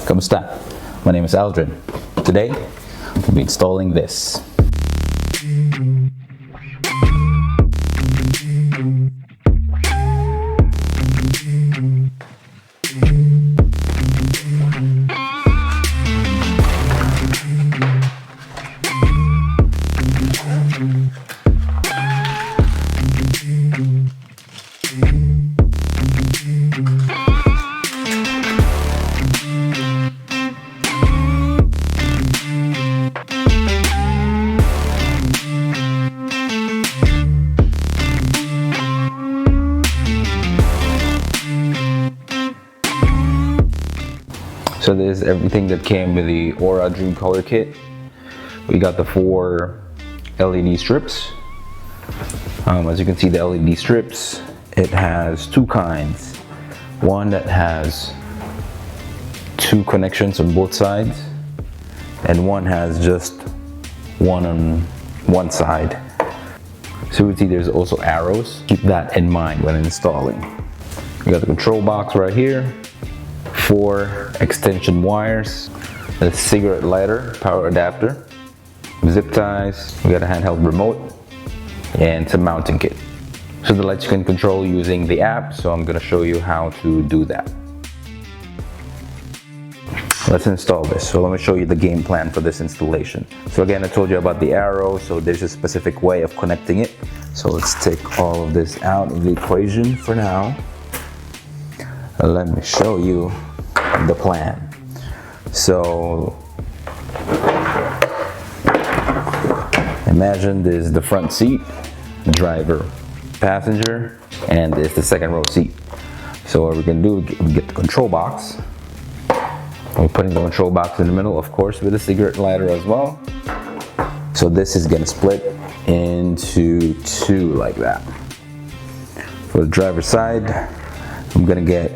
Kamusta? My name is Aldrin. Today, we'll be installing this. So this is everything that came with the Aura Dream Color Kit. We got the 4 LED strips. As you can see, the LED strips, it has 2 kinds. One that has 2 connections on both sides, and one has just one on one side. So you can see there's also arrows. Keep that in mind when installing. We got the control box right here, 4 extension wires, a cigarette lighter, power adapter, zip ties, we got a handheld remote, and some mounting kit. So the lights you can control using the app, so I'm going to show you how to do that. Let's install this. So let me show you the game plan for this installation. So again, I told you about the arrow, so there's a specific way of connecting it. So let's take all of this out of the equation for now. Let me show you the plan. So imagine this is the front seat, driver, passenger, and this is the second row seat. So what we're gonna do, we get the control box. We're putting the control box in the middle, of course, with a cigarette lighter as well. So this is gonna split into 2 like that. For the driver's side, I'm gonna get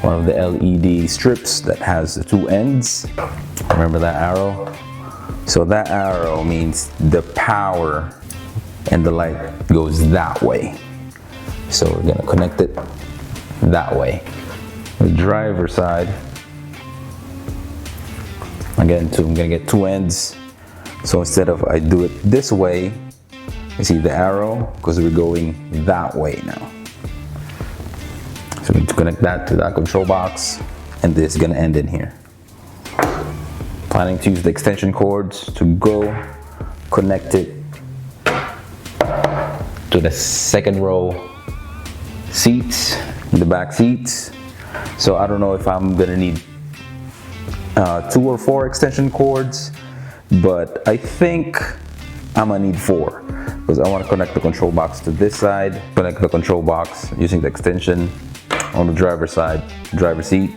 one of the LED strips that has the 2 ends. Remember that arrow? So that arrow means the power and the light goes that way. So we're gonna connect it that way. The driver side, again, I'm gonna get 2 ends. So instead of I do it this way, you see the arrow, because we're going that way now. So we need to connect that to that control box, and this is gonna end in here. Planning to use the extension cords to go connect it to the second row seats, the back seats. So I don't know if I'm gonna need 2 or 4 extension cords, but I think I'm gonna need 4, because I want to connect the control box to this side, connect the control box using the extension on the driver's side, driver seat.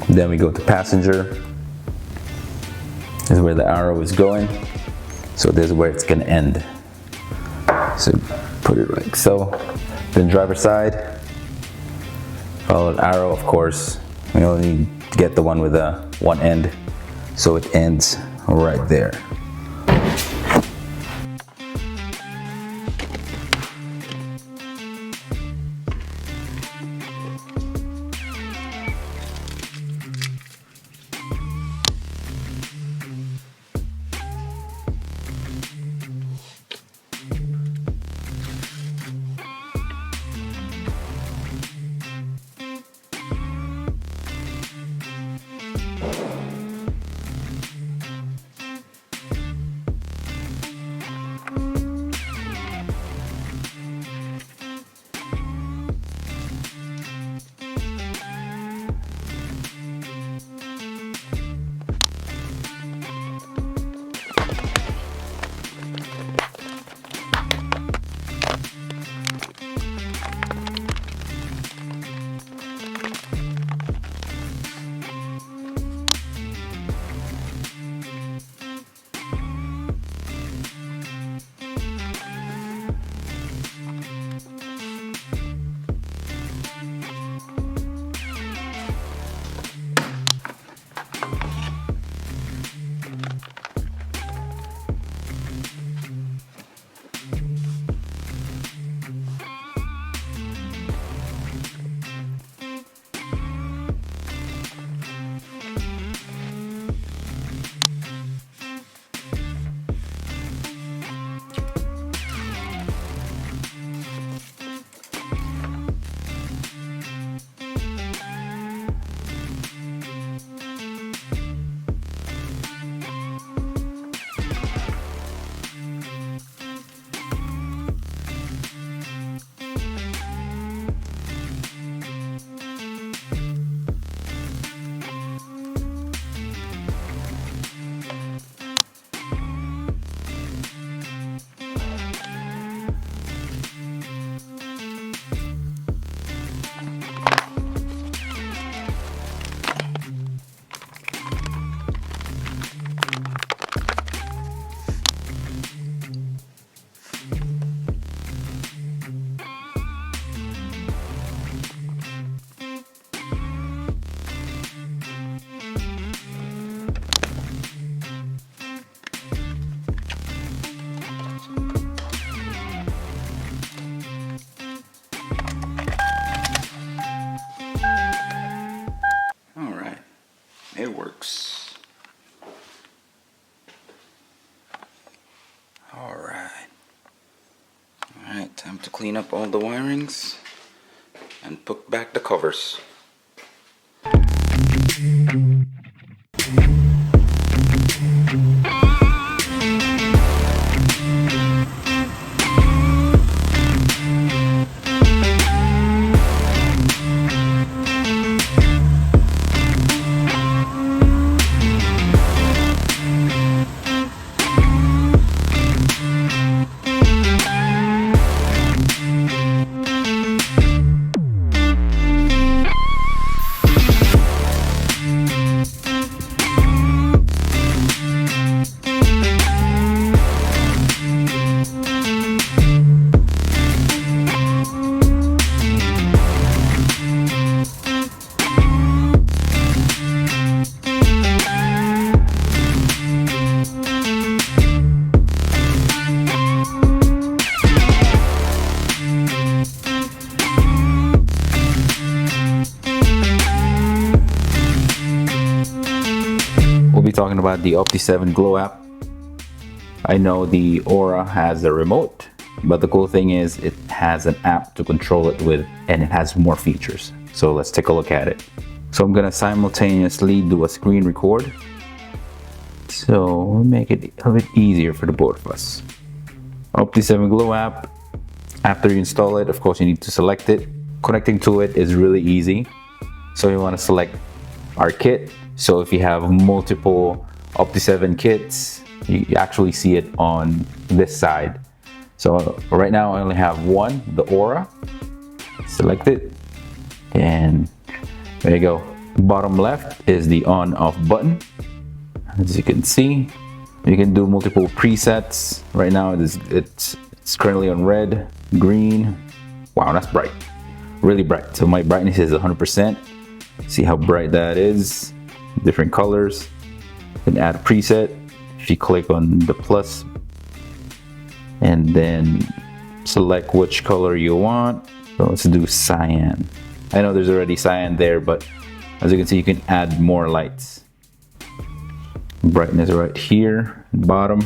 Then we go to passenger. This is where the arrow is going. So this is where it's gonna end. So put it like so. Then driver side, follow the arrow, of course. We only need to get the one with the 1 end. So it ends right there. clean up all the wirings and put back the covers. We'll be talking about the Opt7 Glow app. I know the Aura has a remote, but the cool thing is it has an app to control it with, and it has more features. So let's take a look at it. So I'm gonna simultaneously do a screen record. So we'll make it a little bit easier for the both of us. Opt7 Glow app. After you install it, of course, you need to select it. Connecting to it is really easy. So you want to select our kit. So if you have multiple Opt7 kits, you actually see it on this side. So right now I only have one, the Aura. Select it, and there you go. Bottom left is the on-off button. As you can see, you can do multiple presets. Right now it's currently on red, green. Wow, that's bright, really bright. So my brightness is 100%. See how bright that is. Different colors. You can add a preset if you click on the plus and then select which color you want. So let's do cyan. I know there's already cyan there, but as you can see, you can add more lights. Brightness right here, bottom.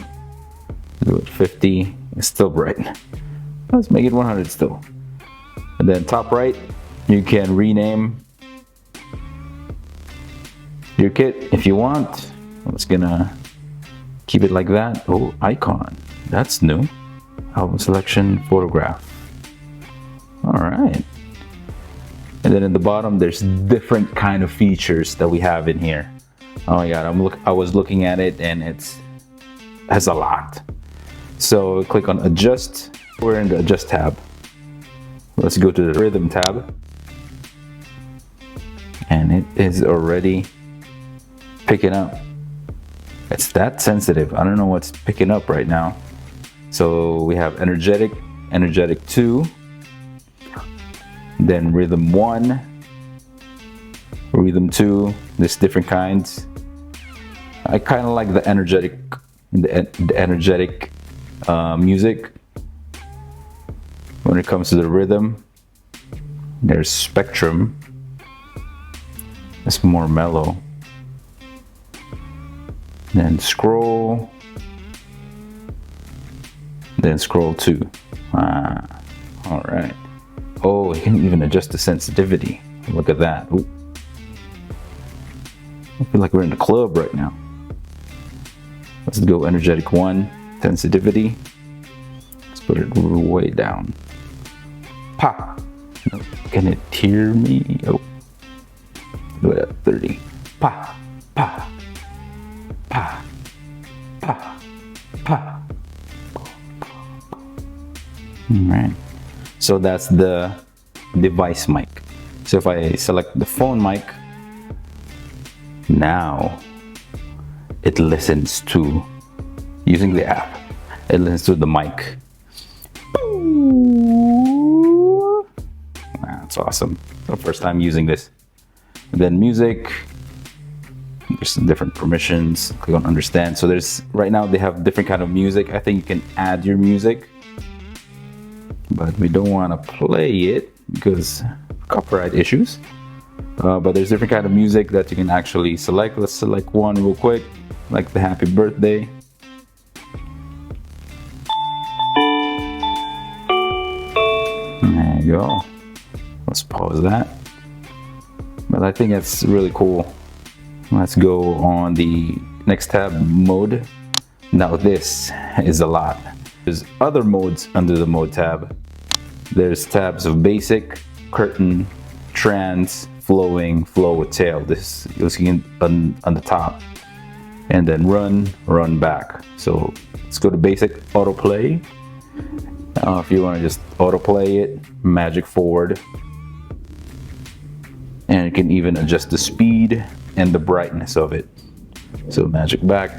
Do it 50. It's still bright. Let's make it 100 still. And then top right, you can rename your kit if you want. I'm just gonna keep it like that. Oh, icon, that's new. Album selection, photograph. All right. And then in the bottom, there's different kind of features that we have in here. Oh my God, I was looking at it and has a lot. So click on adjust. We're in the adjust tab. Let's go to the rhythm tab. And it is already picking up. It's that sensitive. I don't know what's picking up right now. So we have energetic, energetic 2, then rhythm 1, rhythm 2. There's different kinds. I kind of like the energetic, music. When it comes to the rhythm, there's spectrum. It's more mellow. Then scroll. Then scroll 2. All right. Oh, you can even adjust the sensitivity. Look at that. Ooh. I feel like we're in the club right now. Let's go energetic 1, sensitivity. Let's put it way down. Pa. No, can it hear me? Oh. Do it at 30. Pa. Pa. Pa. Pa. Pa. Alright. So that's the device mic. So if I select the phone mic, now it listens to, using the app, it listens to the mic. That's awesome. The first time using this. And then music, there's some different permissions. Click on understand. So there's, right now they have different kind of music. I think you can add your music, but we don't want to play it because copyright issues. But there's different kind of music that you can actually select. Let's select one real quick, like the happy birthday. you go. Let's pause that. But I think it's really cool. Let's go on the next tab, mode. Now this is a lot. There's other modes under the mode tab. There's tabs of basic, curtain, trans, flowing, flow with tail. This you'll see on the top. And then run back. So let's go to basic, autoplay. If you want to just autoplay it, magic forward. And you can even adjust the speed and the brightness of it. So magic back.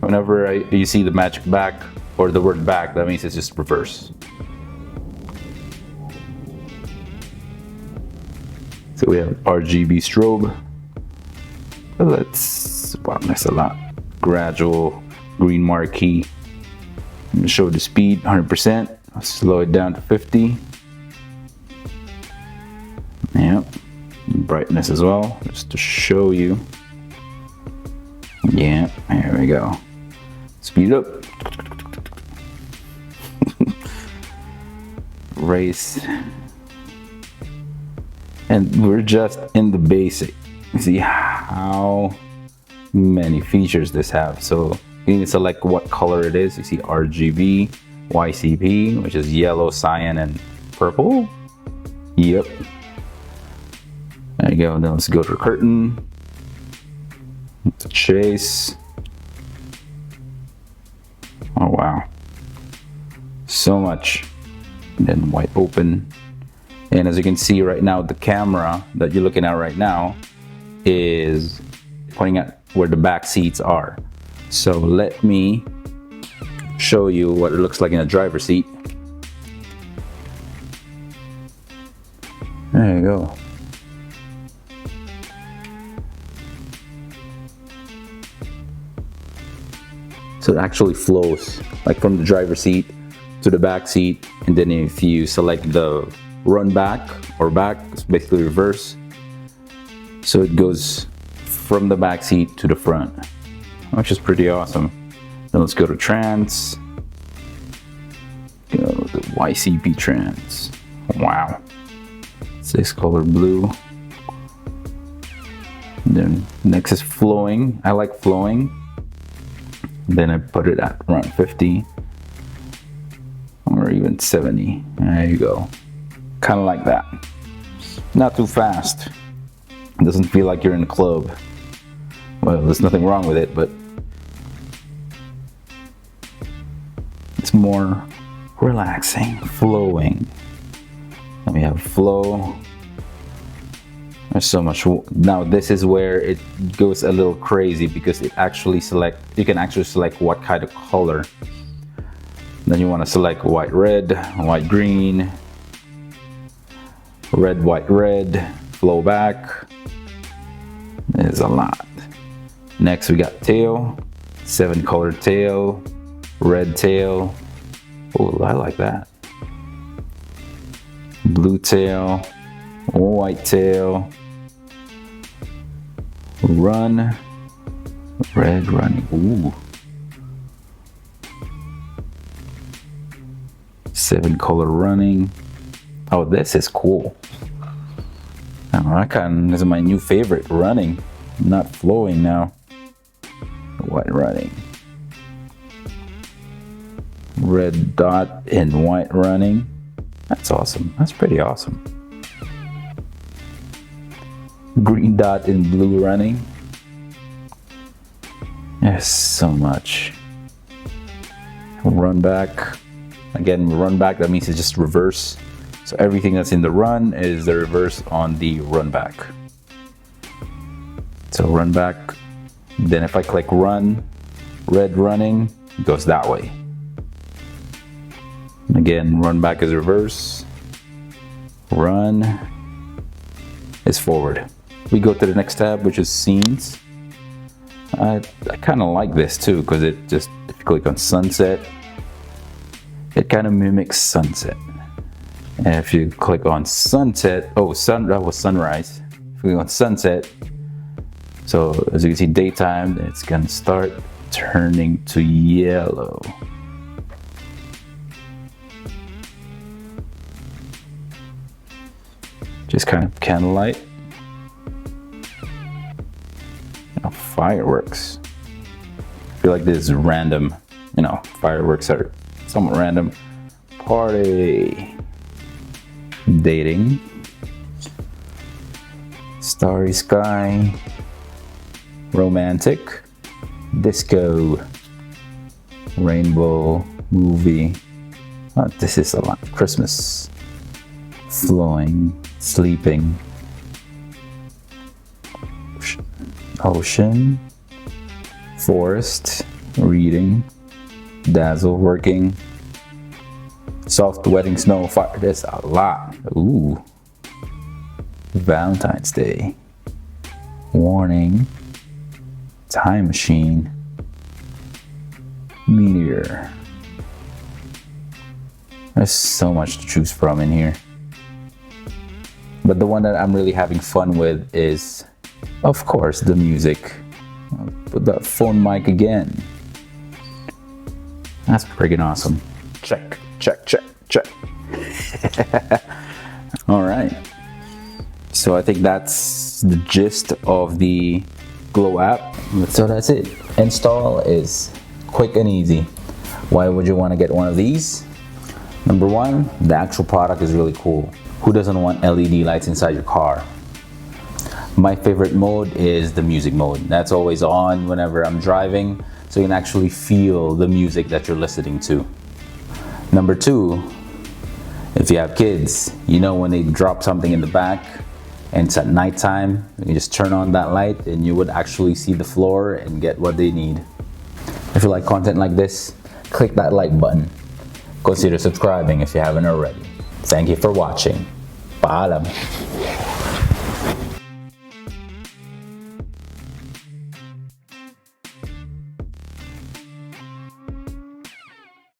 Whenever you see the magic back or the word back, that means it's just reverse. So we have RGB strobe. Wow, that's a lot. Gradual green marquee. I'm gonna show the speed 100%. I'll slow it down to 50. Yep. Brightness as well, just to show you. Yeah, there we go. Speed up. Race. And we're just in the basic. See how many features this have. So you can select what color it is. You see RGB, YCP, which is yellow, cyan, and purple. Yep. There you go. Then let's go to curtain. Chase. Oh wow. So much. And then white open. And as you can see right now, the camera that you're looking at right now is pointing at where the back seats are. So let me show you what it looks like in a driver's seat. There you go. So it actually flows like from the driver's seat to the back seat, and then if you select the run back or back, it's basically reverse. So it goes from the back seat to the front, which is pretty awesome. Then let's go to trans. Go to YCP trans. Wow. 6 color blue. And then next is flowing. I like flowing. Then I put it at around 50 or even 70. There you go. Kind of like that. Not too fast. It doesn't feel like you're in a club. Well, there's nothing wrong with it, but it's more relaxing, flowing. And we have flow. There's so much. Now this is where it goes a little crazy because it actually you can actually select what kind of color. Then you want to select white, red, white, green, red, white, red, flow back. There's a lot. Next we got tail, 7 color tail, red tail. Oh, I like that. Blue tail, white tail, run, red running. Ooh. 7 color running. Oh, this is cool. This is my new favorite, running, not flowing now. White running. Red dot and white running. That's awesome. That's pretty awesome. Green dot and blue running. There's so much. Run back. Again, run back, that means it's just reverse. So everything that's in the run is the reverse on the run back. So run back. Then if I click run, red running, it goes that way. Again, run back is reverse. Run is forward. We go to the next tab, which is scenes. I kind of like this too, because it just, if you click on sunset, it kind of mimics sunset. And if you click on sunset, that was sunrise. If you click on sunset, so as you can see, daytime, it's gonna start turning to yellow. Just kind of candlelight. Fireworks. I feel like this is random. Fireworks are somewhat random. Party. Dating. Starry sky. Romantic. Disco. Rainbow. Movie. Oh, this is a lot. Christmas. Flowing. Sleeping. Ocean. Forest. Reading. Dazzle. Working. Soft wedding. Snow. Fire. There's a lot. Ooh. Valentine's Day. Warning. Time machine. Meteor. There's so much to choose from in here. But the one that I'm really having fun with is, of course, the music. I'll put that phone mic again. That's freaking awesome. Check, check, check, check. All right. So I think that's the gist of the Glow app. So that's it. Install is quick and easy. Why would you want to get one of these? Number one, the actual product is really cool. Who doesn't want LED lights inside your car? My favorite mode is the music mode. That's always on whenever I'm driving, so you can actually feel the music that you're listening to. Number two, if you have kids, when they drop something in the back and it's at nighttime, you can just turn on that light and you would actually see the floor and get what they need. If you like content like this, click that like button. Consider subscribing if you haven't already. Thank you for watching. Paalam.